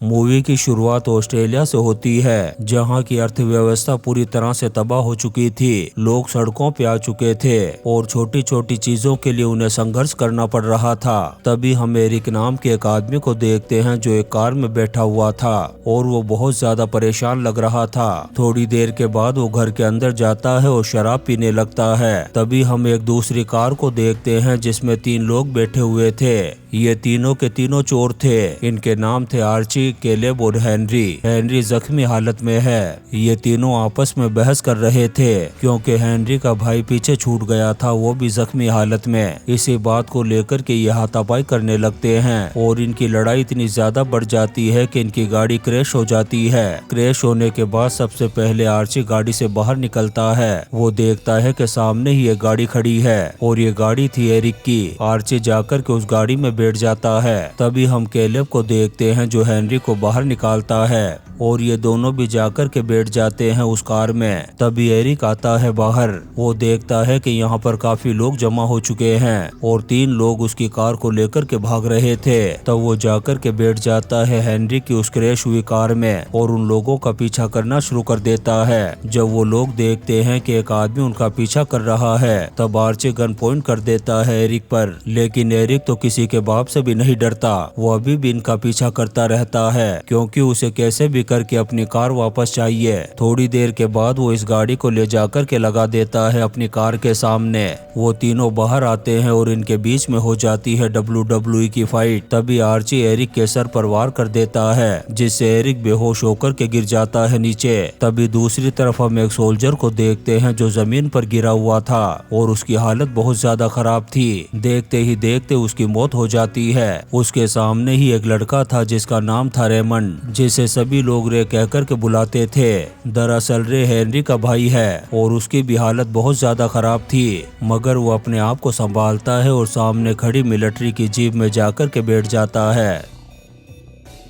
Movie की शुरुआत Australia से होती है, जहां की अर्थव्यवस्था पूरी तरह से तबाह हो चुकी थी। लोग सड़कों पे आ चुके थे और छोटी छोटी चीजों के लिए उन्हें संघर्ष करना पड़ रहा था। तभी हम एरिक नाम के एक आदमी को देखते हैं जो एक कार में बैठा हुआ था और वो बहुत ज्यादा परेशान लग रहा था। थोड़ी देर के बाद वो घर के अंदर जाता है और शराब पीने लगता है। तभी हम एक दूसरी कार को देखते हैं जिसमें 3 लोग बैठे हुए थे। ये तीनों के तीनों चोर थे। इनके नाम थे आर्ची, केलेब और हेनरी। हेनरी जख्मी हालत में है। ये तीनों आपस में बहस कर रहे थे क्योंकि हेनरी का भाई पीछे छूट गया था, वो भी जख्मी हालत में। इसी बात को लेकर के ये हाथापाई करने लगते हैं और इनकी लड़ाई इतनी ज्यादा बढ़ जाती है कि इनकी गाड़ी क्रैश हो जाती है। क्रैश होने के बाद सबसे पहले आर्ची गाड़ी से बाहर निकलता है। वो देखता है कि सामने ही एक गाड़ी खड़ी है और ये गाड़ी थी एरिक की। आर्ची जाकर के उस गाड़ी में बैठ जाता है। तभी हम केलेब को देखते हैं जो हेनरी को बाहर निकालता है और ये दोनों भी जाकर के बैठ जाते हैं उस कार में। तभी एरिक आता है बाहर। वो देखता है कि यहाँ पर काफी लोग जमा हो चुके हैं और 3 लोग उसकी कार को लेकर के भाग रहे थे। तब वो जाकर के बैठ जाता है हेनरी की उस क्रैश हुई कार में और उन लोगों का पीछा करना शुरू कर देता है। जब वो लोग देखते हैं कि एक आदमी उनका पीछा कर रहा है, तब आर्ची गन पॉइंट कर देता है एरिक पर। लेकिन एरिक तो किसी के बाप से भी नहीं डरता। वो अभी भी इनका पीछा करता रहता है क्योंकि उसे कैसे भी करके अपनी कार वापस चाहिए। थोड़ी देर के बाद वो इस गाड़ी को ले जाकर के लगा देता है अपनी कार के सामने। वो तीनों बाहर आते हैं और इनके बीच में हो जाती है WWE की फाइट। तभी आर्ची एरिक के सर पर वार कर देता है जिससे एरिक बेहोश होकर के गिर जाता है नीचे। तभी दूसरी तरफ हम एक सोल्जर को देखते हैं जो जमीन पर गिरा हुआ था और उसकी हालत बहुत ज्यादा खराब थी। देखते ही देखते उसकी मौत हो जाती है। उसके सामने ही एक लड़का था जिसका नाम था रेमंड, जिसे सभी लोग रे कहकर के बुलाते थे। दरअसल रे हेनरी का भाई है और उसकी भी हालत बहुत ज्यादा खराब थी, मगर वो अपने आप को संभालता है और सामने खड़ी मिलिट्री की जीप में जाकर के बैठ जाता है।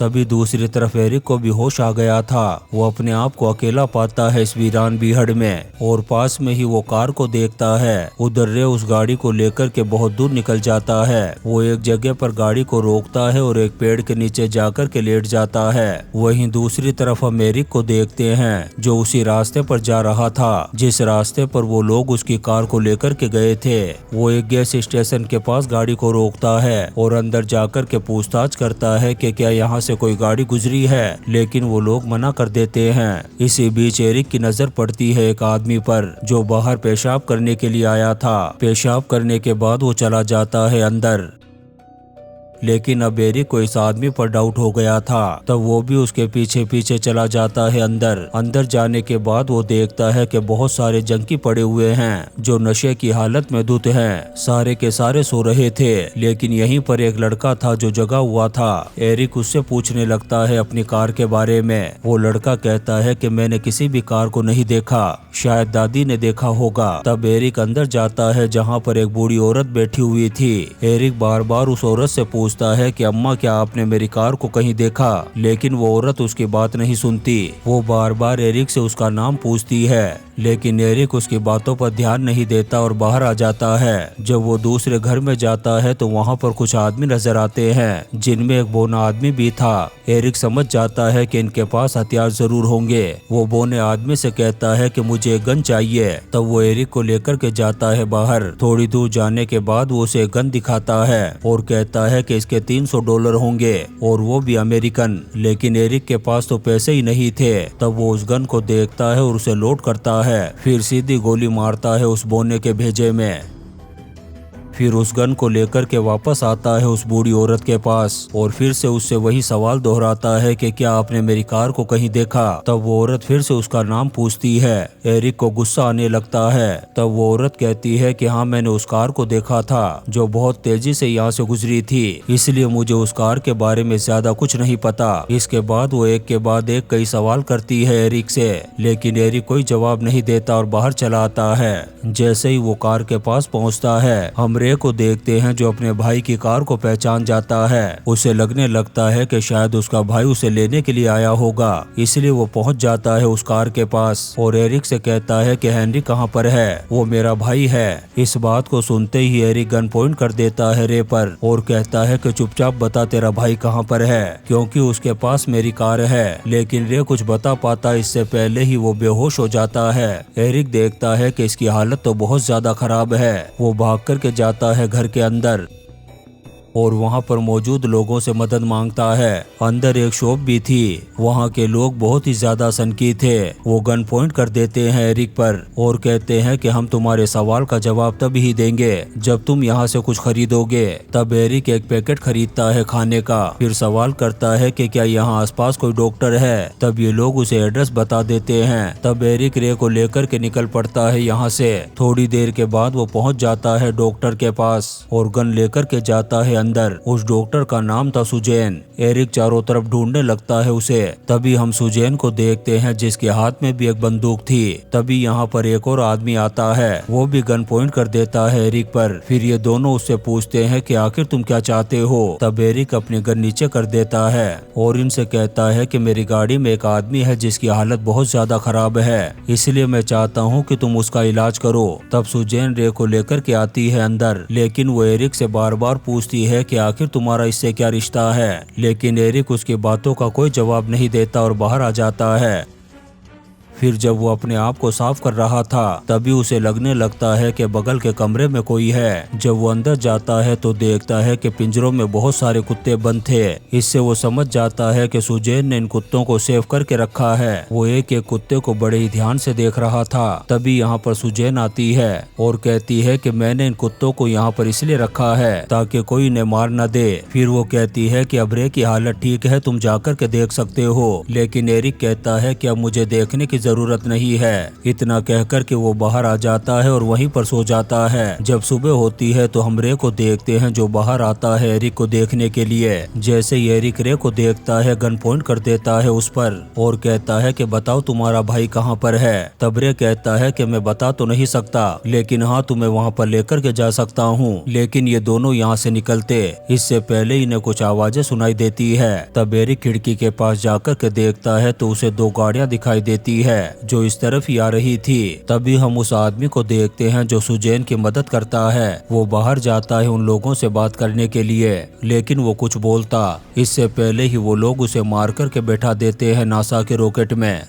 तभी दूसरी तरफ एरिक को भी होश आ गया था। वो अपने आप को अकेला पाता है इस वीरान बीहड़ में और पास में ही वो कार को देखता है। उधर रे उस गाड़ी को लेकर के बहुत दूर निकल जाता है। वो एक जगह पर गाड़ी को रोकता है और एक पेड़ के नीचे जाकर के लेट जाता है। वहीं दूसरी तरफ हम एरिक को देखते हैं जो उसी रास्ते पर जा रहा था जिस रास्ते पर वो लोग उसकी कार को लेकर के गए थे। वो एक गैस स्टेशन के पास गाड़ी को रोकता है और अंदर जाकर के पूछताछ करता है कि क्या यहाँ से कोई गाड़ी गुजरी है, लेकिन वो लोग मना कर देते हैं। इसी बीच एरिक की नजर पड़ती है एक आदमी पर जो बाहर पेशाब करने के लिए आया था। पेशाब करने के बाद वो चला जाता है अंदर। लेकिन अब एरिक को इस आदमी पर डाउट हो गया था। तब वो भी उसके पीछे पीछे चला जाता है अंदर। अंदर जाने के बाद वो देखता है कि बहुत सारे जंकी पड़े हुए हैं जो नशे की हालत में धुत हैं। सारे के सारे सो रहे थे, लेकिन यहीं पर एक लड़का था जो जगा हुआ था। एरिक उससे पूछने लगता है अपनी कार के बारे में। वो लड़का कहता है कि मैंने किसी भी कार को नहीं देखा, शायद दादी ने देखा होगा। तब एरिक अंदर जाता है जहाँ पर एक बूढ़ी औरत बैठी हुई थी। एरिक बार बार उस औरत से पूछता है कि अम्मा क्या आपने मेरी कार को कहीं देखा, लेकिन वो औरत उसकी बात नहीं सुनती। वो बार बार एरिक से उसका नाम पूछती है, लेकिन एरिक उसकी बातों पर ध्यान नहीं देता और बाहर आ जाता है। जब वो दूसरे घर में जाता है तो वहाँ पर कुछ आदमी नजर आते हैं जिनमें एक बौना आदमी भी था। एरिक समझ जाता है कि इनके पास हथियार जरूर होंगे। वो बौने आदमी से कहता है कि मुझे एक गन चाहिए। तब वो एरिक को लेकर के जाता है बाहर। थोड़ी दूर जाने के बाद वो उसे गन दिखाता है और कहता है कि इसके $300 होंगे और वो भी अमेरिकन। लेकिन एरिक के पास तो पैसे ही नहीं थे। तब वो उस गन को देखता है और उसे लोड करता है, फिर सीधी गोली मारता है उस बोने के भेजे में। फिर उस गन को लेकर के वापस आता है उस बूढ़ी औरत के पास और फिर से उससे वही सवाल दोहराता है कि क्या आपने मेरी कार को कहीं देखा। तब वो औरत फिर से उसका नाम पूछती है। एरिक को गुस्सा आने लगता है। तब वो औरत कहती है कि हाँ, मैंने उस कार को देखा था जो बहुत तेजी से यहाँ से गुजरी थी, इसलिए मुझे उस कार के बारे में ज्यादा कुछ नहीं पता। इसके बाद वो एक के बाद एक कई सवाल करती है एरिक से, लेकिन एरिक कोई जवाब नहीं देता और बाहर चला आता है। जैसे ही वो कार के पास पहुँचता है, हम रे को देखते हैं जो अपने भाई की कार को पहचान जाता है। उसे लगने लगता है कि शायद उसका भाई उसे लेने के लिए आया होगा, इसलिए वो पहुंच जाता है उस कार के पास और एरिक से कहता है कि हेनरी कहाँ पर है, वो मेरा भाई है। इस बात को सुनते ही एरिक गन पॉइंट कर देता है रे पर और कहता है कि चुपचाप बता तेरा भाई कहाँ पर है, क्योंकि उसके पास मेरी कार है। लेकिन रे कुछ बता पाता इससे पहले ही वो बेहोश हो जाता है। एरिक देखता है कि इसकी हालत तो बहुत ज्यादा खराब है। वो भाग करके जाता है घर के अंदर और वहाँ पर मौजूद लोगों से मदद मांगता है। अंदर एक शॉप भी थी, वहाँ के लोग बहुत ही ज्यादा सनकी थे। वो गन पॉइंट कर देते हैं एरिक पर और कहते हैं कि हम तुम्हारे सवाल का जवाब तब ही देंगे जब तुम यहाँ से कुछ खरीदोगे। तब एरिक एक पैकेट खरीदता है खाने का, फिर सवाल करता है कि क्या यहाँ आसपास कोई डॉक्टर है। तब ये लोग उसे एड्रेस बता देते हैं। तब एरिक रे को लेकर के निकल पड़ता है यहाँ से। थोड़ी देर के बाद वो पहुँच जाता है डॉक्टर के पास और गन लेकर के जाता है अंदर। उस डॉक्टर का नाम था सुजैन। एरिक चारों तरफ ढूंढने लगता है उसे। तभी हम सुजैन को देखते हैं जिसके हाथ में भी एक बंदूक थी। तभी यहाँ पर एक और आदमी आता है, वो भी गन पॉइंट कर देता है एरिक पर। फिर ये दोनों उससे पूछते हैं कि आखिर तुम क्या चाहते हो। तब एरिक अपनी गन नीचे कर देता है और इनसे कहता है कि मेरी गाड़ी में एक आदमी है जिसकी हालत बहुत ज्यादा खराब है, इसलिए मैं चाहता हूँ कि तुम उसका इलाज करो। तब सुजैन रे को लेकर के आती है अंदर, लेकिन वो एरिक से बार बार पूछती है कि आखिर तुम्हारा इससे क्या रिश्ता है। लेकिन एरिक उसकी बातों का कोई जवाब नहीं देता और बाहर आ जाता है। फिर जब वो अपने आप को साफ कर रहा था तभी उसे लगने लगता है कि बगल के कमरे में कोई है। जब वो अंदर जाता है तो देखता है कि पिंजरों में बहुत सारे कुत्ते बंद थे। इससे वो समझ जाता है कि सुजैन ने इन कुत्तों को सेव करके रखा है। वो एक एक कुत्ते को बड़े ही ध्यान से देख रहा था। तभी यहाँ पर सुजैन आती है और कहती है कि मैंने इन कुत्तों को यहाँ पर इसलिए रखा है ताकि कोई इन्हें मार न दे। फिर वो कहती है कि अब रे की हालत ठीक है, तुम जाकर के देख सकते हो। लेकिन एरिक कहता है कि अब मुझे देखने की जरूरत नहीं है। इतना कहकर के वो बाहर आ जाता है और वहीं पर सो जाता है। जब सुबह होती है तो हम रे को देखते हैं जो बाहर आता है एरिक को देखने के लिए। जैसे ही एरिक रे को देखता है गन पॉइंट कर देता है उस पर और कहता है कि बताओ तुम्हारा भाई कहाँ पर है। तब रे कहता है कि मैं बता तो नहीं सकता, लेकिन हाँ तुम्हें वहाँ पर लेकर के जा सकता हूँ। लेकिन ये दोनों यहाँ से निकलते इससे पहले इन्हें कुछ आवाजें सुनाई देती है। तब एरिक खिड़की के पास जाकर के देखता है तो उसे दो गाड़ियां दिखाई देती है जो इस तरफ ही आ रही थी। तभी हम उस आदमी को देखते हैं जो सुजैन की मदद करता है। वो बाहर जाता है उन लोगों से बात करने के लिए, लेकिन वो कुछ बोलता इससे पहले ही वो लोग उसे मार करके बैठा देते हैं नासा के रॉकेट में।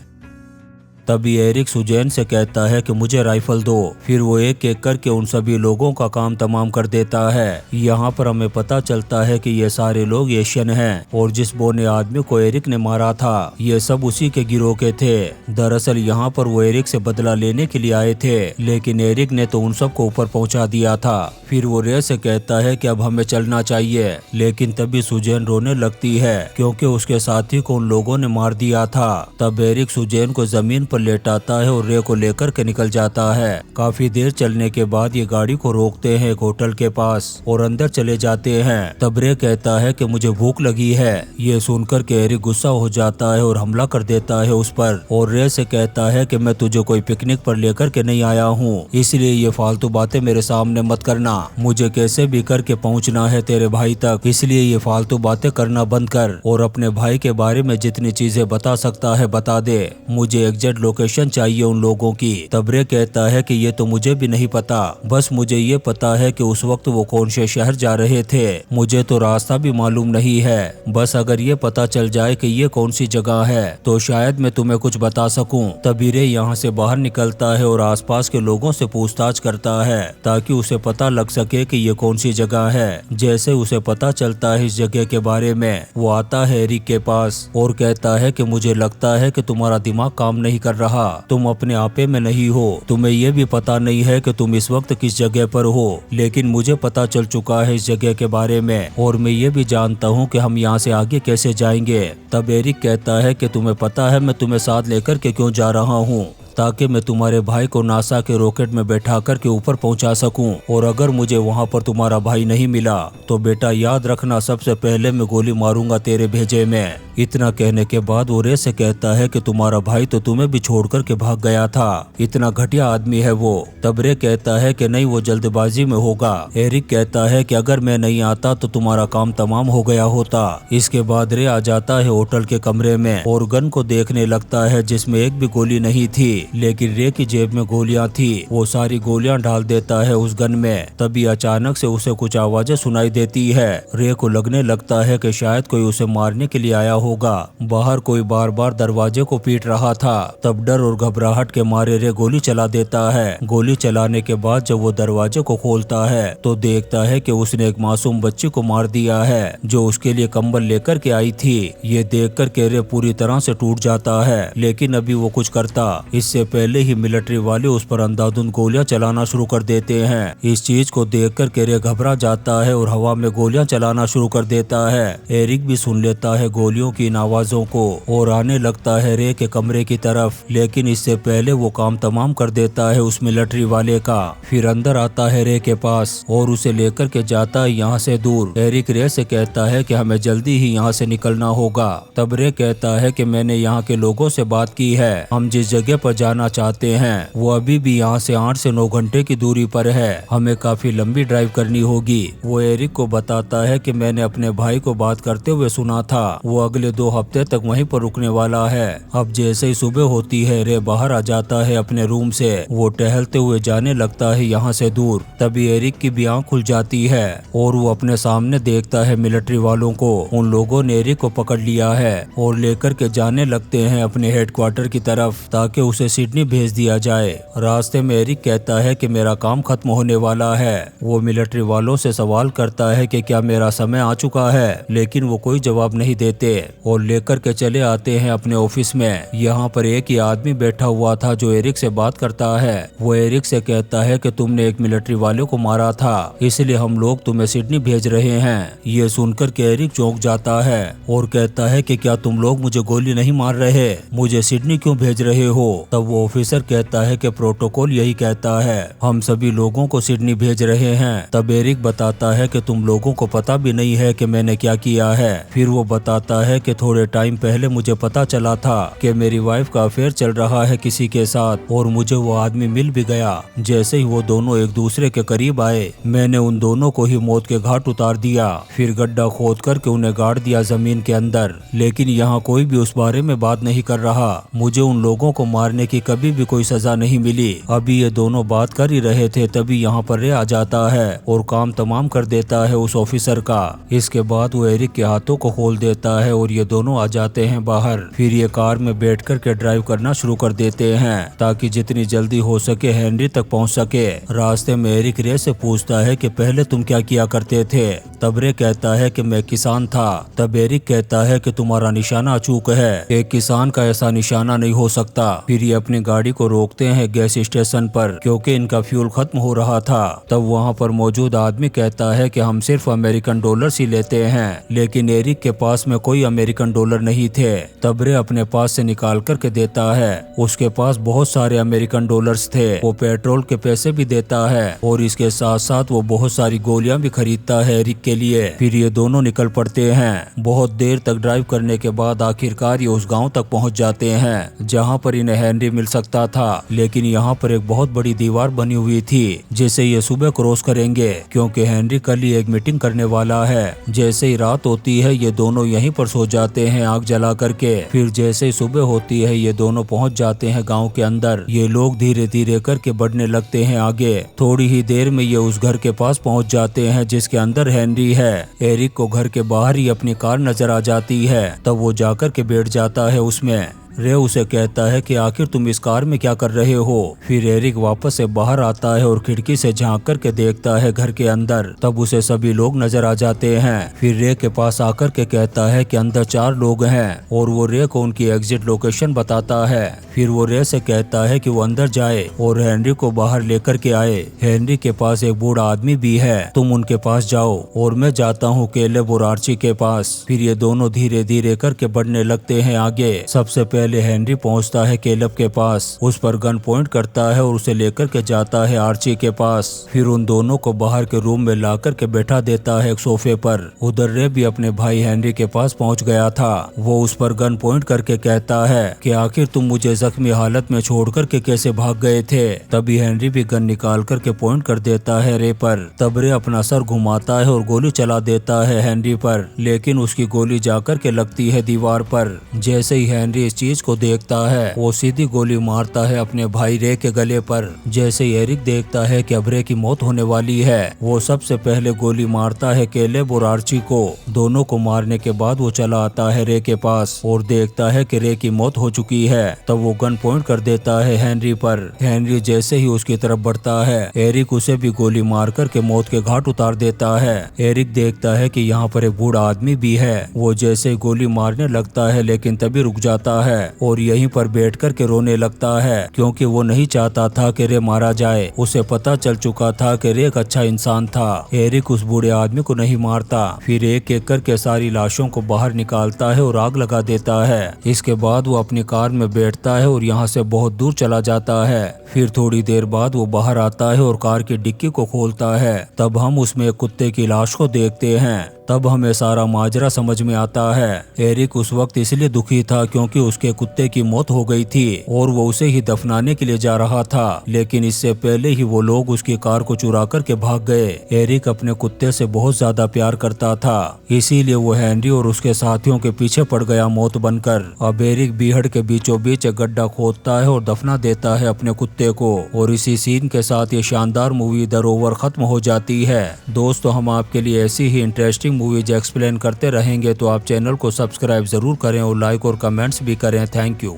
तभी एरिक सुजैन से कहता है कि मुझे राइफल दो। फिर वो एक एक करके उन सभी लोगों का काम तमाम कर देता है। यहाँ पर हमें पता चलता है कि ये सारे लोग एशियन हैं और जिस बोने आदमी को एरिक ने मारा था ये सब उसी के गिरोह के थे। दरअसल यहाँ पर वो एरिक से बदला लेने के लिए आए थे, लेकिन एरिक ने तो उन सबको ऊपर पहुँचा दिया था। फिर वो रे से कहता है कि अब हमें चलना चाहिए, लेकिन तभी सुजैन रोने लगती है क्योंकि उसके साथी को उन लोगों ने मार दिया था। तब एरिक सुजैन को जमीन पर लेटाता है और रे को लेकर के निकल जाता है। काफी देर चलने के बाद ये गाड़ी को रोकते हैं एक होटल के पास और अंदर चले जाते हैं। तब रे कहता है कि मुझे भूख लगी है। ये सुनकर के एरिक गुस्सा हो जाता है और हमला कर देता है उस पर और रे से कहता है कि मैं तुझे कोई पिकनिक पर लेकर के नहीं आया हूँ, इसलिए ये फालतू बातें मेरे सामने मत करना। मुझे कैसे भी करके पहुँचना है तेरे भाई तक, इसलिए ये फालतू बातें करना बंद कर और अपने भाई के बारे में जितनी चीजें बता सकता है बता दे। मुझे एग्जैक्ट लोकेशन चाहिए उन लोगों की। तब रे कहता है कि ये तो मुझे भी नहीं पता, बस मुझे ये पता है कि उस वक्त वो कौन से शहर जा रहे थे। मुझे तो रास्ता भी मालूम नहीं है, बस अगर ये पता चल जाए कि ये कौन सी जगह है तो शायद मैं तुम्हें कुछ बता सकूं। तभी रे यहाँ से बाहर निकलता है और आसपास के लोगों से पूछताछ करता है ताकि उसे पता लग सके कि ये कौन सी जगह है। जैसे उसे पता चलता है इस जगह के बारे में, वो आता है एरिक के पास और कहता है कि मुझे लगता है कि तुम्हारा दिमाग काम नहीं कर रहा, तुम अपने आपे में नहीं हो। तुम्हें ये भी पता नहीं है कि तुम इस वक्त किस जगह पर हो, लेकिन मुझे पता चल चुका है इस जगह के बारे में और मैं ये भी जानता हूँ कि हम यहाँ से आगे कैसे जाएंगे। तब एरिक कहता है कि तुम्हें पता है मैं तुम्हें साथ लेकर के क्यों जा रहा हूँ। ताकि मैं तुम्हारे भाई को नासा के रॉकेट में बैठा कर के ऊपर पहुंचा सकूं। और अगर मुझे वहां पर तुम्हारा भाई नहीं मिला तो बेटा याद रखना, सबसे पहले मैं गोली मारूंगा तेरे भेजे में। इतना कहने के बाद वो रे से कहता है कि तुम्हारा भाई तो तुम्हें भी छोड़ कर के भाग गया था, इतना घटिया आदमी है वो। तब रे कहता है कि नहीं, वो जल्दबाजी में होगा। एरिक कहता है कि अगर मैं नहीं आता तो तुम्हारा काम तमाम हो गया होता। इसके बाद रे आ जाता है होटल के कमरे में और गन को देखने लगता है जिसमें एक भी गोली नहीं थी, लेकिन रे की जेब में गोलियां थी। वो सारी गोलियां डाल देता है उस गन में। तभी अचानक से उसे कुछ आवाजें सुनाई देती है। रे को लगने लगता है कि शायद कोई उसे मारने के लिए आया होगा। बाहर कोई बार बार दरवाजे को पीट रहा था। तब डर और घबराहट के मारे रे गोली चला देता है। गोली चलाने के बाद जब वो दरवाजे को खोलता है तो देखता है कि उसने एक मासूम बच्ची को मार दिया है जो उसके लिए कंबल लेकर के आई थी। ये देखकर के रे पूरी तरह से टूट जाता है, लेकिन अभी वो कुछ करता इससे पहले ही मिलिट्री वाले उस पर अंधाधुंध गोलियां चलाना शुरू कर देते हैं। इस चीज को देखकर के रे घबरा जाता है और हवा में गोलियां चलाना शुरू कर देता है। एरिक भी सुन लेता है गोलियों की इन आवाजों को और आने लगता है रे के कमरे की तरफ, लेकिन इससे पहले वो काम तमाम कर देता है उस मिलिट्री वाले का। फिर अंदर आता है रे के पास और उसे लेकर के जाता है यहाँ से दूर। एरिक रे से कहता है कि हमें जल्दी ही यहाँ से निकलना होगा। तब रे कहता है कि मैंने यहाँ के लोगों से बात की है, हम जिस जगह पर जाना चाहते हैं वो अभी भी यहाँ से 8 से 9 घंटे की दूरी पर है, हमें काफी लंबी ड्राइव करनी होगी। वो एरिक को बताता है कि मैंने अपने भाई को बात करते हुए सुना था वो अगले 2 हफ्ते तक वहीं पर रुकने वाला है। अब जैसे ही सुबह होती है रे बाहर आ जाता है अपने रूम से। वो टहलते हुए जाने लगता है यहाँ से दूर। तभी एरिक की भी आँख खुल जाती है और वो अपने सामने देखता है मिलिट्री वालों को। उन लोगों ने एरिक को पकड़ लिया है और लेकर के जाने लगते हैं अपने हेडक्वार्टर की तरफ ताकि उसे सिडनी भेज दिया जाए। रास्ते में एरिक कहता है कि मेरा काम खत्म होने वाला है। वो मिलिट्री वालों से सवाल करता है कि क्या मेरा समय आ चुका है, लेकिन वो कोई जवाब नहीं देते और लेकर के चले आते हैं अपने ऑफिस में। यहाँ पर एक ही आदमी बैठा हुआ था जो एरिक से बात करता है। वो एरिक से कहता है कि तुमने एक मिलिट्री वाले को मारा था, इसलिए हम लोग तुम्हें सिडनी भेज रहे हैं। ये सुनकर के एरिक चौंक जाता है और कहता है कि क्या तुम लोग मुझे गोली नहीं मार रहे, मुझे सिडनी क्यों भेज रहे हो? तब वो ऑफिसर कहता है कि प्रोटोकॉल यही कहता है, हम सभी लोगों को सिडनी भेज रहे हैं। तब एरिक बताता है कि तुम लोगों को पता भी नहीं है कि मैंने क्या किया है। फिर वो बताता है कि थोड़े टाइम पहले मुझे पता चला था कि मेरी वाइफ का अफेयर चल रहा है किसी के साथ और मुझे वो आदमी मिल भी गया। जैसे ही वो दोनों एक दूसरे के करीब आए मैंने उन दोनों को ही मौत के घाट उतार दिया, फिर गड्ढा खोद करके उन्हें गाड़ दिया जमीन के अंदर। लेकिन यहाँ कोई भी उस बारे में बात नहीं कर रहा। मुझे उन लोगों को मारने की कभी भी कोई सजा नहीं मिली। अभी ये दोनों बात कर ही रहे थे तभी यहाँ पर रे आ जाता है और काम तमाम कर देता है उस ऑफिसर का। इसके बाद वो एरिक के हाथों को खोल देता है और ये दोनों आ जाते हैं बाहर। फिर ये कार में बैठ कर के ड्राइव करना शुरू कर देते हैं ताकि जितनी जल्दी हो सके हेनरी तक पहुंच सके। रास्ते में एरिक रे से पूछता है कि पहले तुम क्या किया करते थे? तब रे कहता है कि मैं किसान था। तब एरिक कहता है कि तुम्हारा निशाना अचूक है, एक किसान का ऐसा निशाना नहीं हो सकता। फिर ये अपनी गाड़ी को रोकते हैं गैस स्टेशन पर क्योंकि इनका फ्यूल खत्म हो रहा था। तब वहाँ पर मौजूद आदमी कहता है कि हम सिर्फ अमेरिकन डॉलर्स ही लेते हैं, लेकिन एरिक के पास में कोई अमेरिकन डॉलर नहीं थे। तब रे अपने पास से निकाल करके देता है, उसके पास बहुत सारे अमेरिकन डॉलर्स थे। वो पेट्रोल के पैसे भी देता है और इसके साथ साथ वो बहुत सारी गोलियां भी खरीदता है एरिक के लिए। फिर ये दोनों निकल पड़ते हैं। बहुत देर तक ड्राइव करने के बाद आखिरकार ये उस गांव तक पहुंच जाते हैं जहां पर इन्हें हेनरी मिल सकता था, लेकिन यहाँ पर एक बहुत बड़ी दीवार बनी हुई थी जिसे ये सुबह क्रॉस करेंगे क्योंकि हेनरी कल ही एक मीटिंग करने वाला है। जैसे ही रात होती है ये दोनों यहीं पर सो जाते हैं आग जला करके। फिर जैसे ही सुबह होती है ये दोनों पहुंच जाते हैं गांव के अंदर। ये लोग धीरे धीरे करके बढ़ने लगते हैं आगे। थोड़ी ही देर में ये उस घर के पास पहुंच जाते हैं जिसके अंदर हेनरी है। एरिक को घर के बाहर ही अपनी कार नजर आ जाती है। तब वो जाकर के बैठ जाता है उसमें। रे उसे कहता है कि आखिर तुम इस कार में क्या कर रहे हो? फिर एरिक वापस से बाहर आता है और खिड़की से झांक करके देखता है घर के अंदर। तब उसे सभी लोग नजर आ जाते हैं। फिर रे के पास आकर के कहता है कि अंदर 4 लोग हैं और वो रे को उनकी एग्जिट लोकेशन बताता है। फिर वो रे से कहता है कि वो अंदर जाए और हेनरी को बाहर लेकर के आए। हेनरी के पास एक बूढ़ा आदमी भी है, तुम उनके पास जाओ और मैं जाता हूँ कैलेब और आर्ची के पास। फिर ये दोनों धीरे धीरे करके बढ़ने लगते हैं आगे। सबसे पहले हेनरी पहुँचता है कैलेब के पास, उस पर गन पॉइंट करता है और उसे लेकर के जाता है आर्ची के पास। फिर उन दोनों को बाहर के रूम में ला कर के बैठा देता है एक सोफे पर। उधर रे भी अपने भाई हेनरी के पास पहुंच गया था। वो उस पर गन पॉइंट करके कहता है कि आखिर तुम मुझे जख्मी हालत में छोड़ कर के कैसे भाग गए थे। तभी हेनरी भी गन निकाल कर के पॉइंट कर देता है रे पर। तब रे अपना सर घुमाता है और गोली चला देता है हेनरी पर, लेकिन उसकी गोली जाकर के लगती है दीवार पर। जैसे ही हेनरी इस चीज को देखता है वो सीधी गोली मारता है अपने भाई रे के गले पर। जैसे ही एरिक देखता है कि अब रे की मौत होने वाली है, वो सबसे पहले गोली मारता है कैलेब और आर्ची को। दोनों को मारने के बाद वो चला आता है रे के पास और देखता है कि रे की मौत हो चुकी है। तब वो गन पॉइंट कर देता है हेनरी पर। हेनरी जैसे ही उसकी तरफ बढ़ता है, एरिक उसे भी गोली मार कर के मौत के घाट उतार देता है। एरिक देखता है कि यहाँ पर एक बूढ़ा आदमी भी है। वो जैसे ही गोली मारने लगता है लेकिन तभी रुक जाता है और यहीं पर बैठ कर के रोने लगता है, क्योंकि वो नहीं चाहता था कि रे मारा जाए। उसे पता चल चुका था कि रे एक अच्छा इंसान था। एरिक उस बूढ़े आदमी को नहीं मारता, फिर एक एक करके सारी लाशों को बाहर निकालता है और आग लगा देता है। इसके बाद वो अपनी कार में बैठता है और यहाँ से बहुत दूर चला जाता है। फिर थोड़ी देर बाद वो बाहर आता है और कार की डिक्की को खोलता है। तब हम उसमें एक कुत्ते की लाश को देखते हैं। तब हमें सारा माजरा समझ में आता है। एरिक उस वक्त इसलिए दुखी था क्योंकि उसके कुत्ते की मौत हो गई थी और वो उसे ही दफनाने के लिए जा रहा था, लेकिन इससे पहले ही वो लोग उसकी कार को चुरा कर के भाग गए। एरिक अपने कुत्ते से बहुत ज्यादा प्यार करता था, इसीलिए वो हेनरी और उसके साथियों के पीछे पड़ गया मौत बनकर। अब एरिक बीहड़ के बीचों बीच एक गड्ढा खोदता है और दफना देता है अपने कुत्ते को। और इसी सीन के साथ ये शानदार मूवी द रोवर खत्म हो जाती है। दोस्तों, हम आपके लिए ऐसी ही इंटरेस्टिंग मूवीज एक्सप्लेन करते रहेंगे, तो आप चैनल को सब्सक्राइब जरूर करें और लाइक और कमेंट्स भी करें। Thank you.